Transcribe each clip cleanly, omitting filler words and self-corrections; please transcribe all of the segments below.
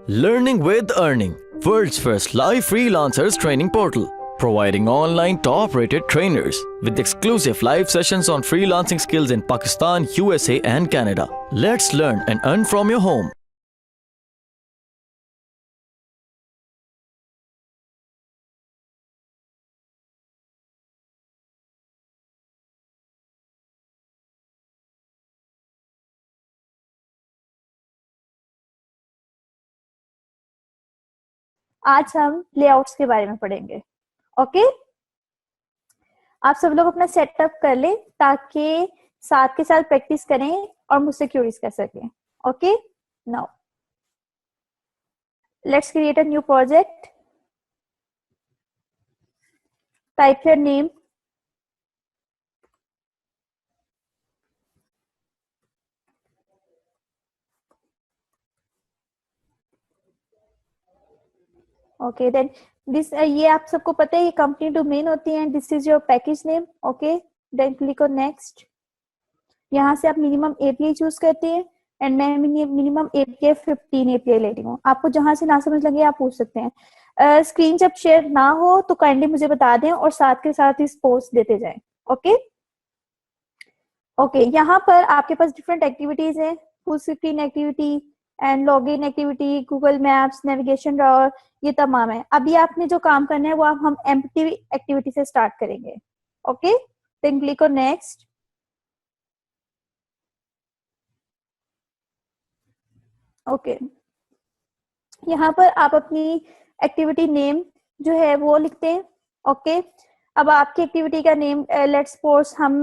Learning with Earning, world's first live freelancers training portal, providing online top-rated trainers with exclusive live sessions on freelancing skills in Pakistan, USA and Canada. Let's learn and earn from your home. आज हम layouts के बारे में पढ़ेंगे। Okay, आप सब लोग अपना सेटअप कर लें ताकि साथ के साथ प्रैक्टिस करें और मुझसे क्यूरीज कर सकें। Okay, now let's create a new project. Type your name, okay then this, ये आप सबको पता है ये कंपनी डोमेन होती है। This is your package name. Okay, then click on next. यहाँ से आप मिनिमम एपीआई चूज करते हैं एंड मैं मिनिमम एपीआई 15 एपीआई ले रही हूँ। आपको जहां से ना समझ लगे आप पूछ सकते हैं। स्क्रीन जब शेयर ना हो तो काइंडली मुझे बता दें और साथ के साथ इस पोस्ट देते जाएं। ओके ओके, यहाँ पर आपके पास डिफरेंट एक्टिविटीज हैं, full screen activity and login activity, Google maps, navigation drawer, ये तमाम है। अभी आपने जो काम करना है वो हम एम्प्टी एक्टिविटी से स्टार्ट करेंगे। Okay, then click on next. Okay, यहाँ पर आप अपनी एक्टिविटी नेम जो है वो लिखते हैं। ओके, अब आपकी एक्टिविटी का नेम लेट्स सपोज हम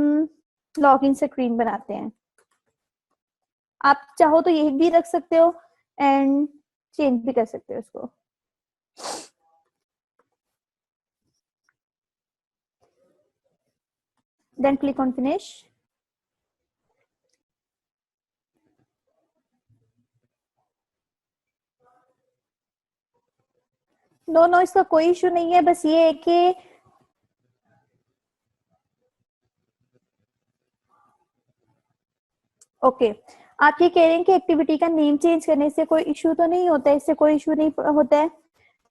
लॉगिन स्क्रीन बनाते हैं। आप चाहो तो ये भी रख सकते हो एंड चेंज भी कर सकते हो इसको। Then click on finish. No no, इसका कोई इशू नहीं है, बस ये है कि ओके आप ये कह रहे हैं कि एक्टिविटी का नेम चेंज करने से कोई इशू तो नहीं होता है, इससे कोई इशू नहीं होता है।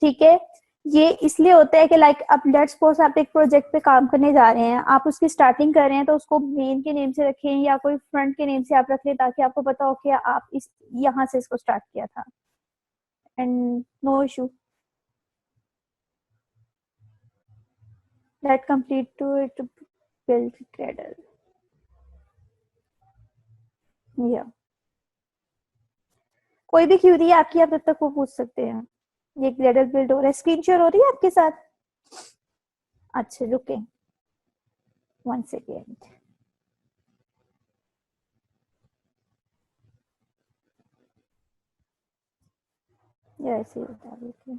ठीक है, ये इसलिए होता है कि लाइक अब लेट्स सपोज आप एक प्रोजेक्ट पे काम करने जा रहे हैं, आप उसकी स्टार्टिंग कर रहे हैं तो उसको मेन के नेम से रखें या कोई फ्रंट के नेम से आप रखें ताकि आपको पता हो कि आप इस यहाँ से इसको स्टार्ट किया था and no issue. Let complete to it build gradle या कोई भी क्यूरी आपकी आप तब तक वो पूछ सकते हैं। ये ग्रेडल बिल्ड हो रहा है, स्क्रीन शेयर हो रही है आपके साथ? अच्छा रुके 1 सेकेंड। ये ऐसे ही होता है।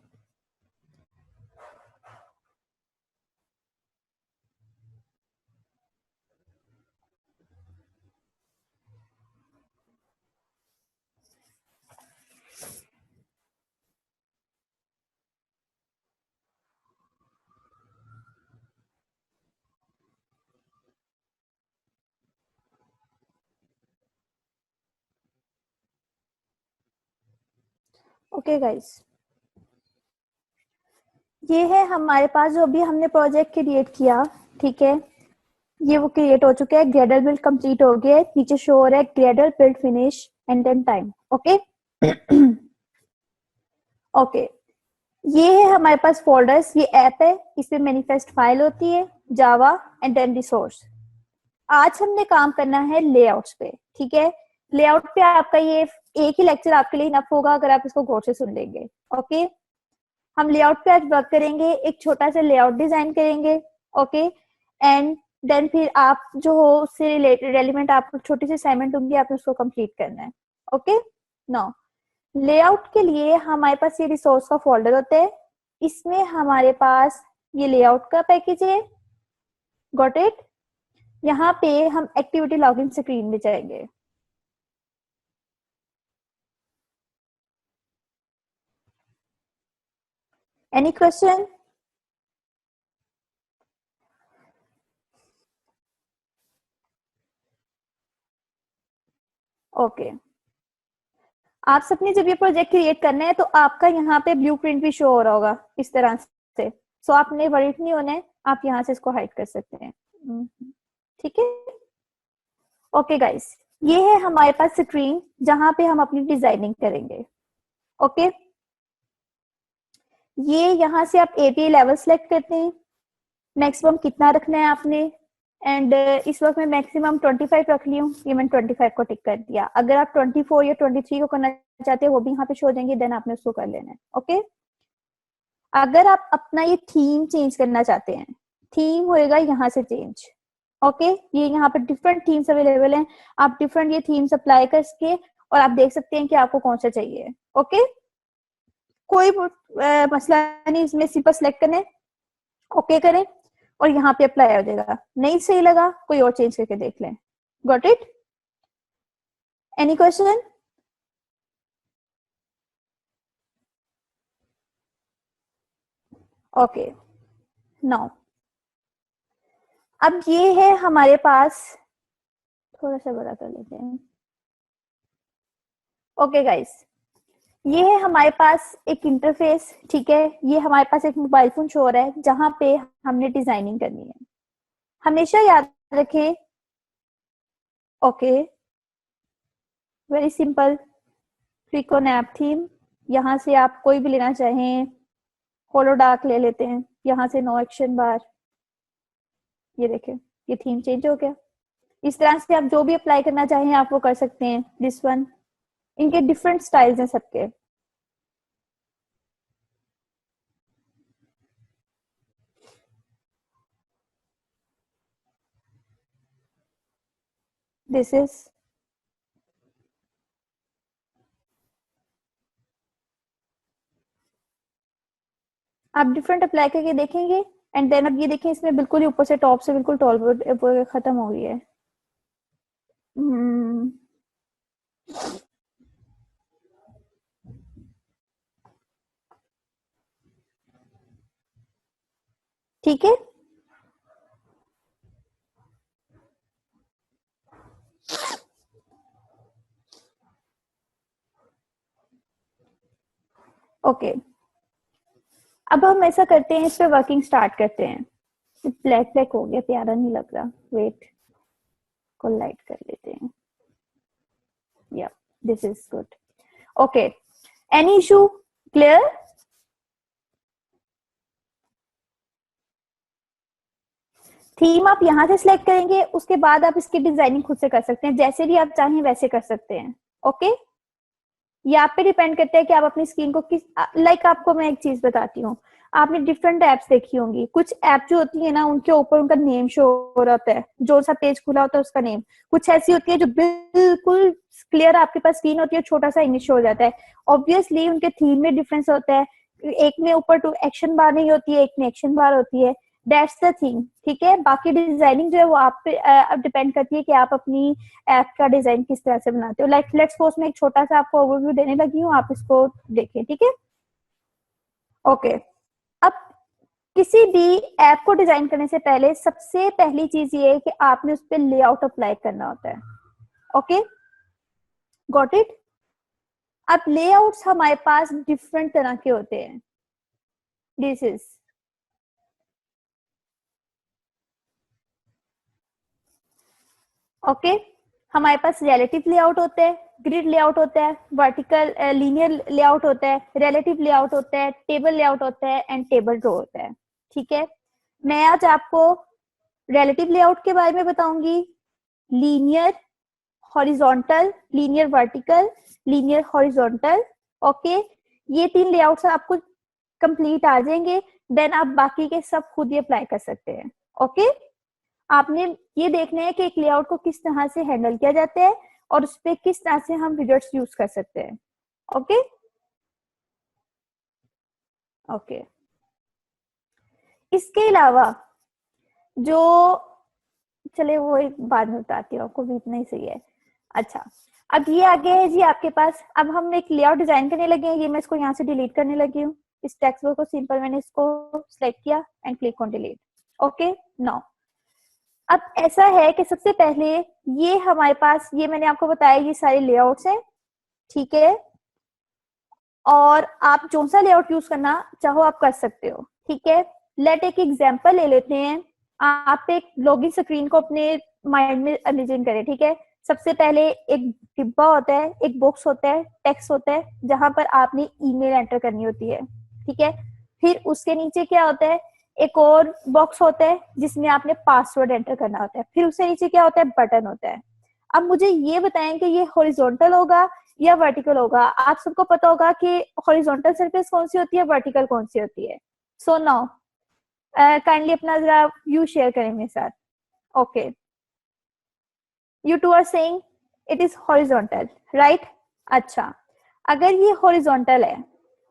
ओके गाइस, ये है हमारे पास जो अभी हमने प्रोजेक्ट क्रिएट किया। ठीक है, ये वो क्रिएट हो चुका है, ग्रेडल बिल्ड कंप्लीट हो गया है, नीचे शो हो रहा है gradle build finish and then time. Okay okay, ये है हमारे पास फोल्डर्स, ये ऐप है, इसमें मैनिफेस्ट फाइल होती है, जावा एंड देन रिसोर्स। आज हमने काम करना है लेआउट्स पे। ठीक है, लेआउट पे आपका ये एक ही लेक्चर आपके लिए इनफ होगा अगर आप इसको गौर से सुन लेंगे। ओके, हम लेआउट पे आज वर्क करेंगे, एक छोटा सा लेआउट डिजाइन करेंगे। ओके, एंड देन फिर आप जो हो उससे रिलेटेड रेलिवेंट आपको छोटी सी असाइनमेंट दूंगी, आपने उसको कंप्लीट करना है। ओके, नो लेआउट के लिए हमारे पास ये रिसोर्स का फोल्डर होता है, इसमें हमारे पास ये लेआउट का पैकेज है। Got it? यहाँ पे हम एक्टिविटी लॉगिन स्क्रीन में जाएंगे। Any question? ओके, आप सबने जब ये प्रोजेक्ट क्रिएट करना है तो आपका यहाँ पे ब्लूप्रिंट भी शो हो रहा होगा इस तरह से, सो आपने वरीड नहीं होना है, आप यहाँ से इसको हाइड कर सकते हैं। ठीक है, ओके गाइस, ये है हमारे पास स्क्रीन जहां पे हम अपनी डिजाइनिंग करेंगे। ओके, ये यहाँ से आप एपीआई लेवल सेलेक्ट करते हैं, मैक्सिमम कितना रखना है आपने, एंड इस वक्त मैं मैक्सिमम 25 रख ली हूँ, ये मैंने 25 को टिक कर दिया। अगर आप 24 या 23 को करना चाहते हैं वो भी यहाँ पे शो हो जाएंगे, देन आपने उसको कर लेना है। ओके, अगर आप अपना ये थीम चेंज करना चाहते हैं, थीम होएगा यहाँ से चेंज। ओके, ये यहाँ पे डिफरेंट थीम्स अवेलेबल हैं, आप डिफरेंट ये थीम्स अप्लाई करके और आप देख सकते हैं कि आपको कौन सा चाहिए। ओके, कोई मसला नहीं, इसमें सिंपल सेलेक्ट करें, ओके करें और यहाँ पे अप्लाई हो जाएगा। नहीं सही लगा कोई और चेंज करके देख लें। Got it? Any question? Okay, now अब ये है हमारे पास, थोड़ा सा बड़ा कर लेते हैं। ओके गाइस, ये है हमारे पास एक इंटरफेस, ठीक है, ये हमारे पास एक मोबाइल फोन शो हो रहा है जहां पे हमने डिजाइनिंग करनी है। हमेशा याद रखें, okay, very simple, click on app theme, यहाँ से आप कोई भी लेना चाहें, होलो डार्क ले लेते हैं, यहाँ से नो एक्शन बार, ये देखें ये थीम चेंज हो गया। इस तरह से आप जो भी अप्लाई करना चाहें आप वो कर सकते हैं। दिस वन, इनके डिफरेंट स्टाइल्स हैं सबके। दिस इज, आप डिफरेंट अप्लाई करके देखेंगे एंड देन अब ये देखें इसमें बिल्कुल ही ऊपर से टॉप से बिल्कुल टॉल खत्म हो गई है। ठीक है, ओके, अब हम ऐसा करते हैं, इस पे वर्किंग स्टार्ट करते हैं। ब्लैक ब्लैक हो गया, प्यारा नहीं लग रहा, वेट को लाइट कर लेते हैं। या this is good. Okay, any issue? Clear? Theme आप यहाँ से सिलेक्ट करेंगे, उसके बाद आप इसकी डिजाइनिंग खुद से कर सकते हैं, जैसे भी आप चाहें वैसे कर सकते हैं। ओके, ये आप पे डिपेंड करता है कि आप अपनी स्क्रीन को किस, लाइक आपको मैं एक चीज बताती हूँ, आपने डिफरेंट एप्स देखी होंगी, कुछ ऐप जो होती है ना उनके ऊपर उनका नेम शो हो रहा होता है, जो सा पेज खुला होता है उसका नेम, कुछ ऐसी होती है जो बिल्कुल क्लियर आपके पास स्क्रीन होती है, छोटा सा इंग्लिश हो जाता है। ऑब्वियसली उनके थीम में डिफरेंस होता है, एक में ऊपर टू एक्शन बार नहीं होती है, एक में एक्शन बार होती है, दैट्स द थिंग। ठीक है, बाकी डिजाइनिंग जो है वो आप पे डिपेंड करती है कि आप अपनी ऐप का डिजाइन किस तरह से बनाते हो। लाइक लेट्स सपोज मैं एक छोटा सा आपको ओवरव्यू देने लगी हूँ, आप इसको देखें। ठीक है, ओके, अब किसी भी ऐप को डिजाइन करने से पहले सबसे पहली चीज ये है कि आपने उस पर लेआउट अप्लाई करना होता है। Okay, got it? अब लेआउट्स हमारे पास डिफरेंट तरह के होते हैं। दिस इज, ओके, हमारे पास रिलेटिव लेआउट होता है, ग्रिड लेआउट होता है, वर्टिकल लीनियर लेआउट होता है, रिलेटिव लेआउट होता है, टेबल लेआउट होता है एंड टेबल ड्रॉ होता है। ठीक है, मैं आज आपको रिलेटिव लेआउट के बारे में बताऊंगी, linear horizontal, linear vertical, linear horizontal. Okay, ये 3 लेआउट्स आपको कंप्लीट आ जाएंगे, देन आप बाकी के सब खुद ही अप्लाई कर सकते हैं। ओके, आपने ये देखना है कि एक लेआउट को किस तरह से हैंडल किया जाता है और उस पर किस तरह से हम विजेट्स यूज कर सकते हैं। ओके, ओके, इसके अलावा जो, चले वो एक बाद में बताती हूँ आपको, भी इतना ही सही है। अच्छा, अब ये आ गया है जी आपके पास, अब हम एक लेआउट डिजाइन करने लगे हैं, ये मैं इसको यहाँ से डिलीट करने लगी हूँ, इस टेक्स्ट बॉक्स को सिंपल मैंने इसको सिलेक्ट किया and click on delete. Okay, now अब ऐसा है कि सबसे पहले ये हमारे पास, ये मैंने आपको बताया ये सारे लेआउट्स हैं। ठीक है, और आप जो सा लेआउट यूज करना चाहो आप कर सकते हो, ठीक है। लेट एक एग्जांपल ले लेते हैं। आप एक लॉगिन स्क्रीन को अपने माइंड में इमेजिन करें, ठीक है। सबसे पहले एक डिब्बा होता है, एक बॉक्स होता है, टेक्स्ट होता है जहां पर आपने ईमेल एंटर करनी होती है, ठीक है। फिर उसके नीचे क्या होता है, एक और बॉक्स होता है जिसमें आपने पासवर्ड एंटर करना होता है। फिर उसके नीचे क्या होता है, बटन होता है। अब मुझे ये बताएं कि ये हॉरिजॉन्टल होगा या वर्टिकल होगा। आप सबको पता होगा कि हॉरिजॉन्टल सरफेस कौन सी होती है, वर्टिकल कौन सी होती है। सो नाउ काइंडली अपना जरा व्यू शेयर करें मेरे साथ। Okay, you two are saying it is horizontal, right? अच्छा, अगर ये horizontal है,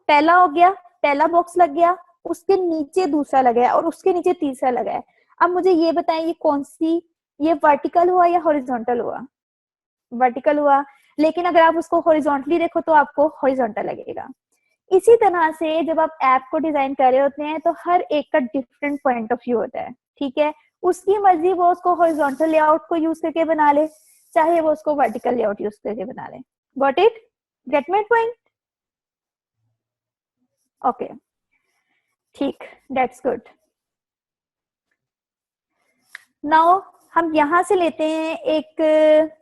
पहला हो गया, पहला बॉक्स लग गया, उसके नीचे दूसरा लगा है और उसके नीचे तीसरा लगा है। अब मुझे ये बताएं ये कौन सी, ये वर्टिकल हुआ या हॉरिजॉन्टल हुआ? वर्टिकल हुआ। लेकिन अगर आप उसको हॉरिजॉन्टली देखो तो आपको हॉरिजॉन्टल लगेगा। इसी तरह से जब आप ऐप को डिजाइन कर रहे होते हैं तो हर एक का डिफरेंट पॉइंट ऑफ व्यू होता है, ठीक है। उसकी मर्जी वो उसको हॉरिजॉन्टल लेआउट को यूज करके बना ले, चाहे वो उसको वर्टिकल लेआउट यूज करके बना ले। Got it? Gate my point? Okay, ठीक, दैट्स गुड। नाउ हम यहां से लेते हैं एक,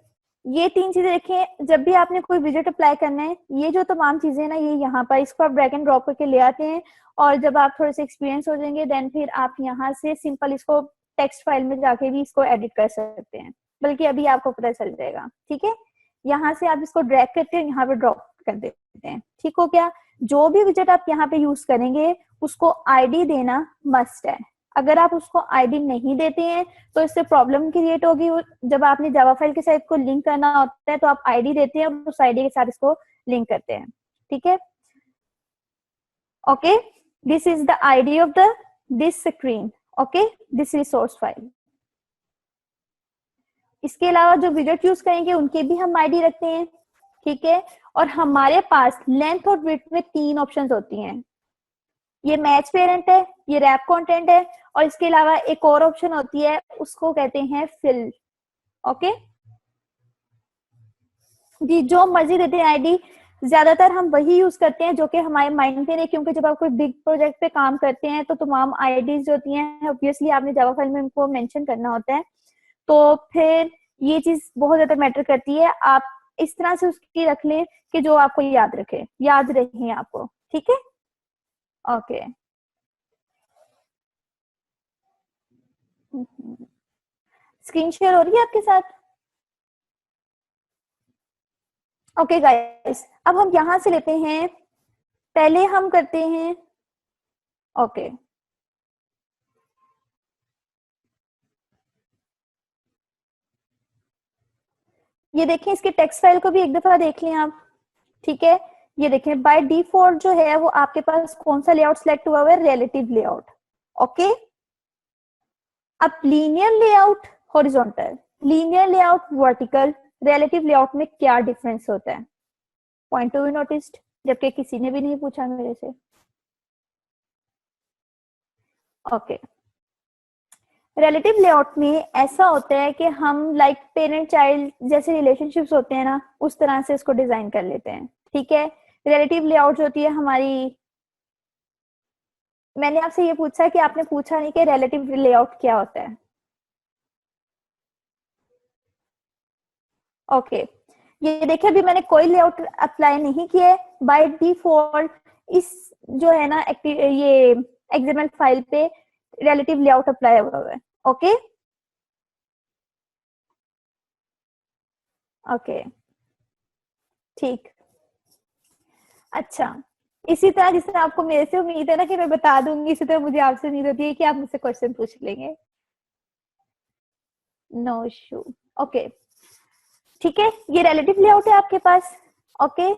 ये तीन चीजें देखें। जब भी आपने कोई विजेट अप्लाई करना है, ये जो तमाम चीजें ना ये यहाँ पर इसको आप ड्रैग एंड ड्रॉप करके ले आते हैं। और जब आप थोड़े से एक्सपीरियंस हो जाएंगे देन फिर आप यहाँ से सिंपल इसको टेक्स्ट फाइल में जाके भी इसको एडिट कर सकते हैं, बल्कि अभी आपको पता चल जाएगा, ठीक है। यहाँ से आप इसको ड्रैग करते हैं, यहाँ पे ड्रॉप कर देते हैं, ठीक हो गया। जो भी विजेट आप यहाँ पे यूज करेंगे उसको आईडी देना मस्ट है। अगर आप उसको आईडी नहीं देते हैं तो इससे प्रॉब्लम क्रिएट होगी। जब आपने जावा फाइल के साथ को लिंक करना होता है तो आप आईडी देते हैं और उस आईडी के साथ इसको लिंक करते हैं, ठीक है। Okay, this is the ID of the this screen, okay, this resource file. इसके अलावा जो विजेट यूज करेंगे उनके भी हम आईडी रखते हैं, ठीक है। और हमारे पास लेंथ और विड्थ में तीन ऑप्शंस होती हैं। ये मैच पेरेंट है, ये रैप कंटेंट है, और इसके अलावा एक और ऑप्शन होती है उसको कहते हैं फिल। ओके जी, जो मर्जी देते हैं आईडी। ज्यादातर हम वही यूज करते हैं जो कि हमारे माइंड में नहीं, क्योंकि जब आप कोई बिग प्रोजेक्ट पे काम करते हैं तो तमाम आईडीज जो होती हैं ऑब्वियसली आपने जावा फाइल में उनको मेंशन करना होता है, तो फिर ये चीज बहुत ज्यादा मैटर करती है। आप इस तरह से उसकी रख लें कि जो आपको याद रखे, याद रहे आपको, ठीक है। ओके, स्क्रीन शेयर हो रही है आपके साथ? ओके गाइस, अब हम यहां से लेते हैं, पहले हम करते हैं, ओके ये देखें, इसके टेक्स्ट फाइल को भी एक दफा देख लें आप, ठीक है। ये देखें, बाय डिफॉल्ट जो है वो आपके पास कौन सा लेआउट सिलेक्ट हुआ हुआ है, रिलेटिव लेआउट, ओके। अब linear layout horizontal, linear layout vertical, relative layout में क्या डिफरेंस होता है? पॉइंट टू बी नोटिस्ड, जबकि किसी ने भी नहीं पूछा मेरे से। ओके, रिलेटिव लेआउट में ऐसा होता है कि हम लाइक पेरेंट चाइल्ड जैसे रिलेशनशिप्स होते हैं ना, उस तरह से इसको डिजाइन कर लेते हैं, ठीक है। रिलेटिव लेआउट जो होती है हमारी, मैंने आपसे ये पूछा कि आपने पूछा नहीं कि रिलेटिव लेआउट क्या होता है। ओके ये देखिए, अभी मैंने कोई लेआउट अप्लाई नहीं किया है। बाय डिफॉल्ट इस जो है ना ये एक्सएमएल फाइल पे रिलेटिव लेआउट अप्लाई हुआ है, ओके ओके ठीक। अच्छा, इसी तरह जिससे आपको मेरे से उम्मीद है ना कि मैं बता दूंगी, इसी तरह मुझे आपसे उम्मीद होती है कि आप मुझसे क्वेश्चन पूछ लेंगे। नो इशू, ओके ठीक है। ये रिलेटिव लेआउट है आपके पास, ओके।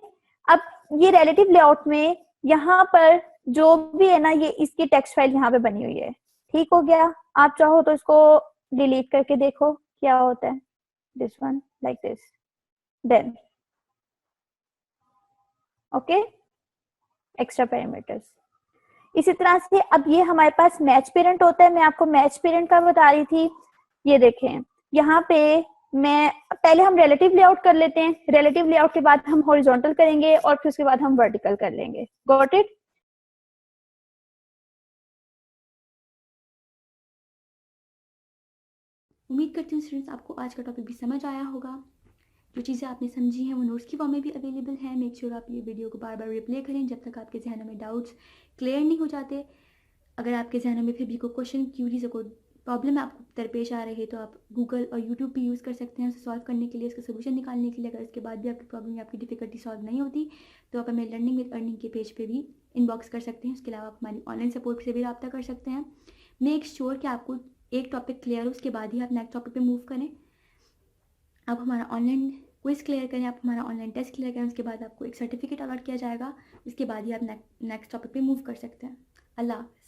अब ये रिलेटिव लेआउट में यहाँ पर जो भी है ना, ये इसकी टेक्स्ट फाइल यहाँ पे बनी हुई है, ठीक हो गया। आप चाहो तो इसको डिलीट करके देखो क्या होता है, this one like this, then okay, extra parameters. इसी तरह से अब ये हमारे पास मैच पेरेंट होता है, मैं आपको मैच पेरेंट का बता रही थी। ये देखें यहाँ पे मैं पहले हम रिलेटिव लेआउट कर लेते हैं, रिलेटिव लेआउट के बाद हम हॉरिजॉन्टल करेंगे और फिर उसके बाद हम वर्टिकल कर लेंगे। Got it? उम्मीद करती हूँ स्टूडेंट्स आपको आज का टॉपिक भी समझ आया होगा। जो चीज़ें आपने समझी हैं वो नोट्स की फॉर्म में भी अवेलेबल है। मेक श्योर आप ये वीडियो को बार बार रिप्ले करें जब तक आपके जहनों में डाउट्स क्लियर नहीं हो जाते। अगर आपके जहनों में फिर भी कोई क्वेश्चन, क्यूरीज, कोई प्रॉब्लम आपको दरपेश आ रही है तो आप गूगल और यूट्यूब भी यूज़ कर सकते हैं उसे सॉल्व करने के लिए, इसका सोल्यूशन निकालने के लिए। अगर इसके बाद भी आपकी प्रॉब्लम या आपकी डिफिकल्टी सॉल्व नहीं होती तो आप हमें लर्निंग विद अर्निंग के पेज पे भी इनबॉक्स कर सकते हैं। उसके अलावा आप हमारी ऑनलाइन सपोर्ट से भी रब्ता कर सकते हैं। मेक श्योर कि आपको एक टॉपिक क्लियर हो, उसके बाद ही आप नेक्स्ट टॉपिक पे मूव करें। आप हमारा ऑनलाइन क्विज क्लियर करें, आप हमारा ऑनलाइन टेस्ट क्लियर करें, उसके बाद आपको एक सर्टिफिकेट अलॉट किया जाएगा। उसके बाद ही आप नेक्स्ट टॉपिक पे मूव कर सकते हैं। अल्लाह हाफ़िज़।